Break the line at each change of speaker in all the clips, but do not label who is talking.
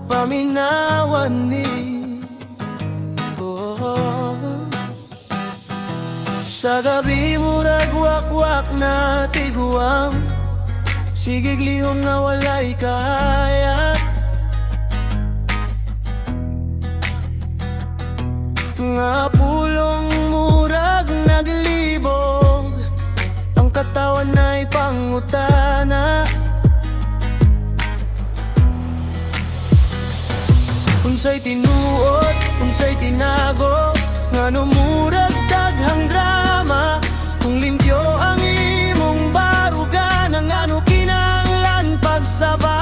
paminawan ni oh. Sa gabi murag wakwak na tiguang, sigig lihom na walay kahayag. Nga pulong murag naglibog, ang katawan na'y pangutana. Unsay tinuod, unsay tinago, ngano murag daghang drama. Kung limpyo ang imong barugan, ang ano kinahanglan pagsaba.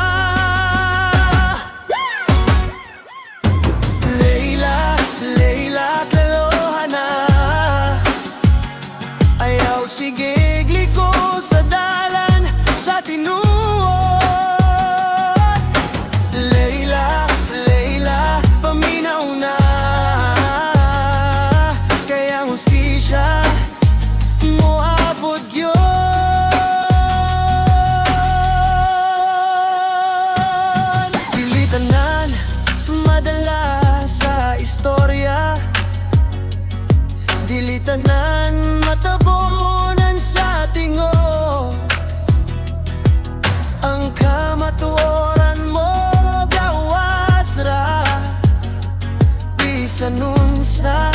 Layla, Layla, kaloha na. Ayaw sige gliko sa dalan sa tinuod. Layla, Layla, paminaw na. Kaya hustisya moabot yun. Dili tanan madala sa istorya, dili tanan matabunan sa tingo. Ang kamatuoran mo gawas ra, bisan unsa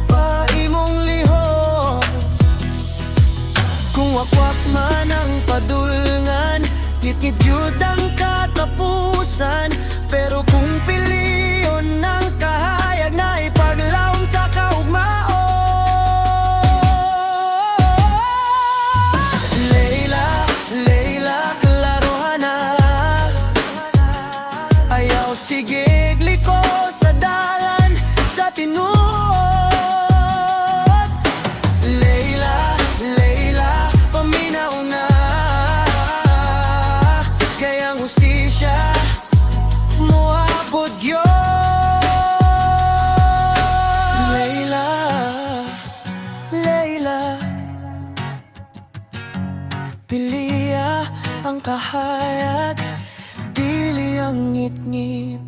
pa imong lihok. Kung wakwak man ang padulngan, ngit-ngit yun ang katapusan. Pero kung piliyon ng kahayag na ipaglawom sa kaugmaon. Layla, Layla, klarohan na. Ayaw sige gliko sa dalan sa tinuod. Layla, Layla, paminaw na. Kaya ang hustisya moabot yun. Layla, Layla, piliya ang kahayag, dili ang ngit-ngit